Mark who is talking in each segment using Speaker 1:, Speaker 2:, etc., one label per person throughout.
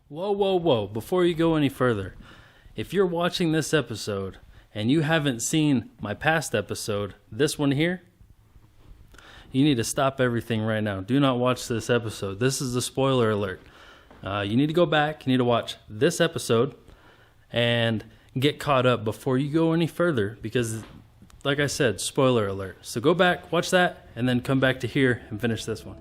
Speaker 1: Whoa, whoa, whoa. Before you go any further, if you're watching this episode and you haven't seen my past episode, this one here, you need to stop everything right now. Do not watch this episode. This is a spoiler alert. You need to go back. You need to watch this episode and get caught up before you go any further because, like I said, spoiler alert. So go back, watch that, and then come back to here and finish this one.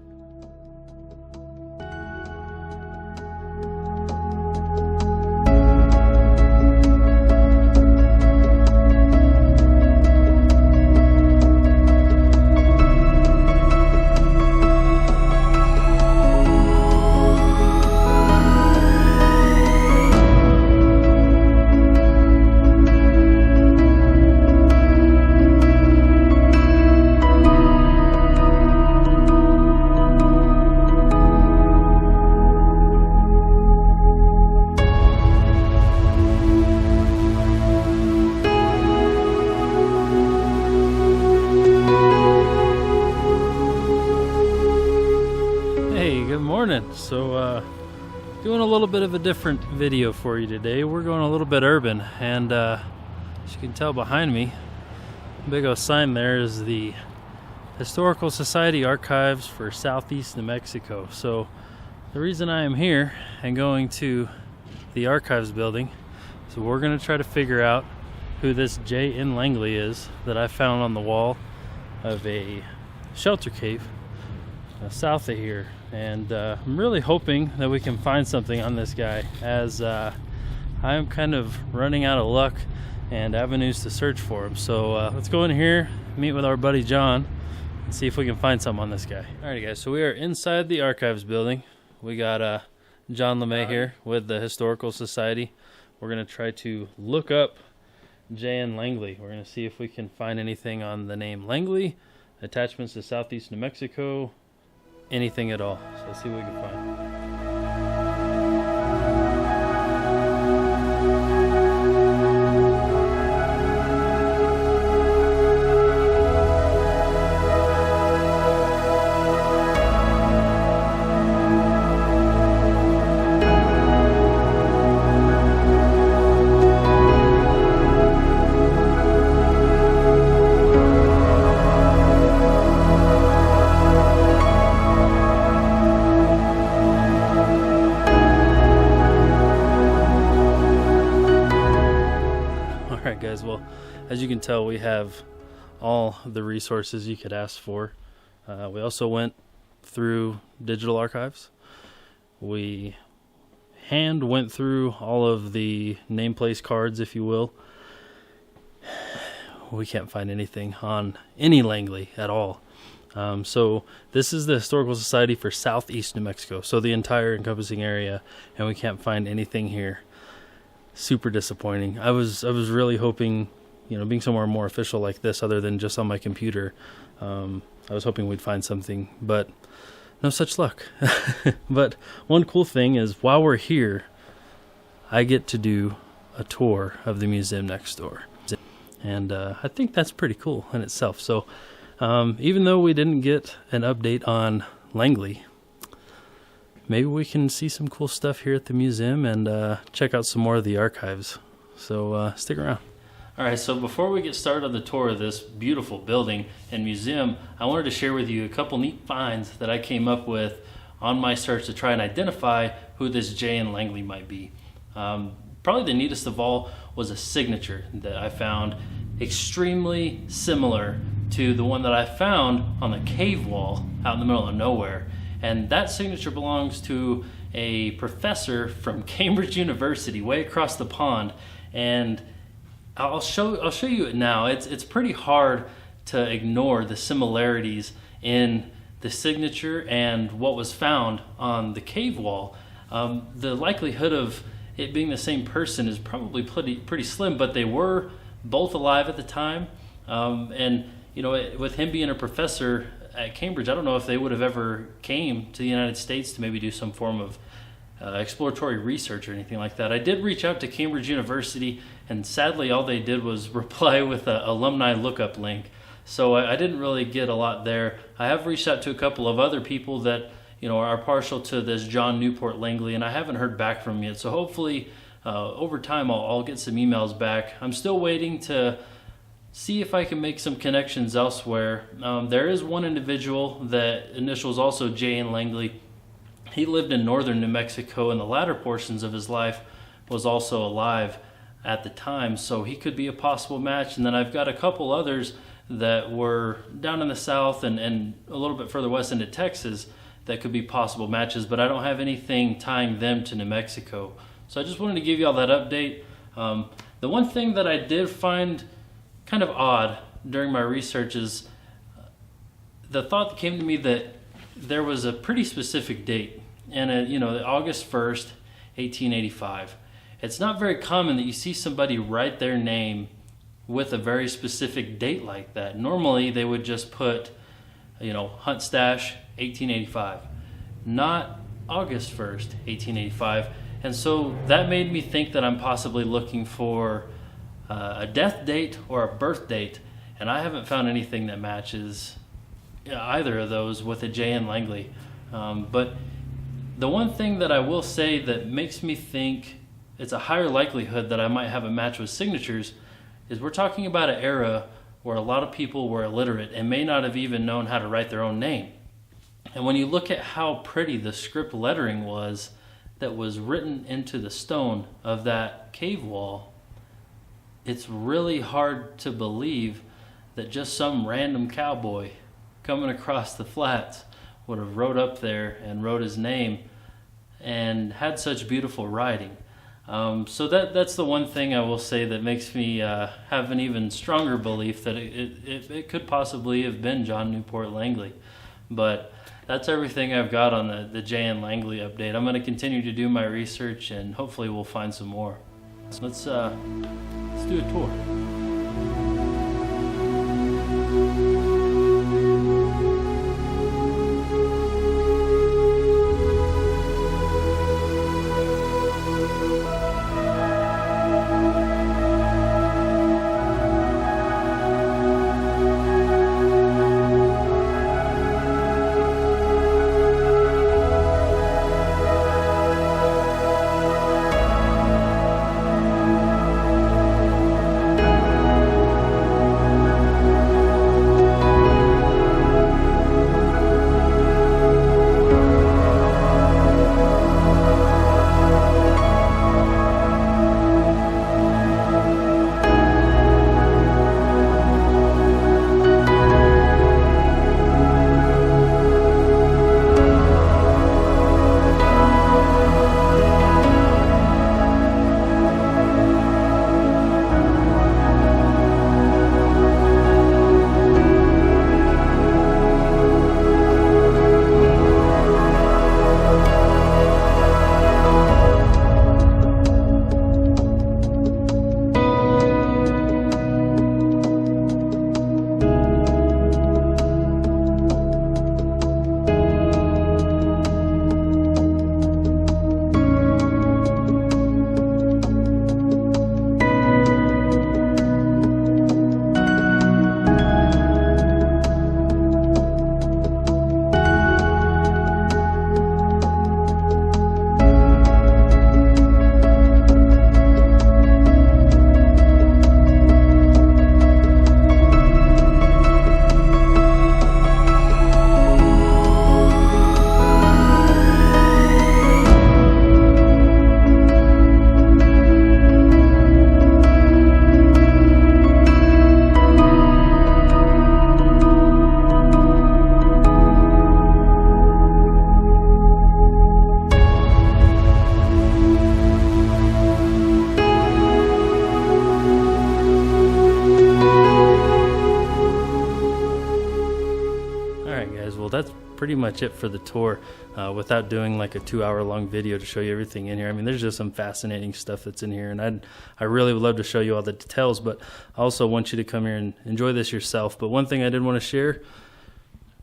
Speaker 1: So doing a little bit of a different video for you today. We're going a little bit urban, and as you can tell behind me, big old sign there is the Historical Society Archives for Southeast New Mexico. So the reason I am here and going to the archives building, so we're going to try to figure out who this J.N. Langley is that I found on the wall of a shelter cave south of here. And I'm really hoping that we can find something on this guy, as I'm kind of running out of luck and avenues to search for him. So let's go in here, meet with our buddy John, and see if we can find something on this guy. Alrighty guys, so we are inside the archives building. We got John LeMay here with the Historical Society. We're going to try to look up J.N. Langley. We're going to see if we can find anything on the name Langley, attachments to Southeast New Mexico, anything at all. So let's see what we can find. Alright guys, well, as you can tell, we have all the resources you could ask for. We also went through digital archives. We went through all of the nameplate cards, if you will. We can't find anything on any Langley at all. So this is the Historical Society for Southeast New Mexico, so the entire encompassing area, and we can't find anything here. Super disappointing. I was really hoping, being somewhere more official like this, other than just on my computer, I was hoping we'd find something, but no such luck. But one cool thing is, while we're here, I get to do a tour of the museum next door, and I think that's pretty cool in itself. So even though we didn't get an update on Langley, maybe we can see some cool stuff here at the museum and check out some more of the archives. So stick around. Alright, so before we get started on the tour of this beautiful building and museum, I wanted to share with you a couple neat finds that I came up with on my search to try and identify who this J.N. Langley might be. Probably the neatest of all was a signature that I found extremely similar to the one that I found on the cave wall out in the middle of nowhere. And that signature belongs to a professor from Cambridge University, way across the pond. And I'll show you it now. It's pretty hard to ignore the similarities in the signature and what was found on the cave wall. The likelihood of it being the same person is probably pretty slim, but they were both alive at the time. And with him being a professor at Cambridge, I don't know if they would have ever came to the United States to maybe do some form of exploratory research or anything like that. I did reach out to Cambridge University, and sadly all they did was reply with an alumni lookup link. So I didn't really get a lot there. I have reached out to a couple of other people that are partial to this John Newport Langley, and I haven't heard back from him yet. So hopefully over time I'll get some emails back. I'm still waiting to see if I can make some connections elsewhere. There is one individual that initials also J. N. Langley. He lived in northern New Mexico, and the latter portions of his life was also alive at the time, so he could be a possible match. And then I've got a couple others that were down in the south and a little bit further west into Texas that could be possible matches, but I don't have anything tying them to New Mexico. So I just wanted to give you all that update. The one thing that I did find kind of odd during my research is the thought that came to me that there was a pretty specific date, and August 1st, 1885. It's not very common that you see somebody write their name with a very specific date like that. Normally they would just put, Hunt Stash, 1885, not August 1st, 1885. And so that made me think that I'm possibly looking for a death date or a birth date, and I haven't found anything that matches either of those with a J. N. Langley. But the one thing that I will say that makes me think it's a higher likelihood that I might have a match with signatures is we're talking about an era where a lot of people were illiterate and may not have even known how to write their own name. And when you look at how pretty the script lettering was that was written into the stone of that cave wall, it's really hard to believe that just some random cowboy coming across the flats would have wrote up there and wrote his name and had such beautiful writing. So that's the one thing I will say that makes me have an even stronger belief that it could possibly have been John Newport Langley. But that's everything I've got on the J. N. Langley update. I'm going to continue to do my research, and hopefully we'll find some more. So let's do a tour. That's pretty much it for the tour, without doing like a 2-hour long video to show you everything in here. I mean, there's just some fascinating stuff that's in here, and I really would love to show you all the details, but I also want you to come here and enjoy this yourself. But one thing I did want to share,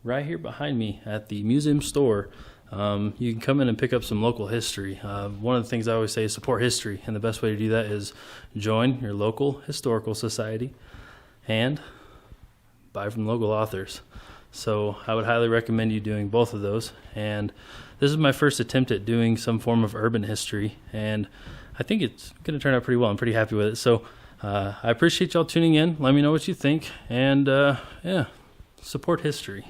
Speaker 1: right here behind me at the museum store, you can come in and pick up some local history. One of the things I always say is support history, and the best way to do that is join your local historical society and buy from local authors. So I would highly recommend you doing both of those. And this is my first attempt at doing some form of urban history, and I think it's going to turn out pretty well. I'm pretty happy with it. So I appreciate y'all tuning in. Let me know what you think, and yeah, support history.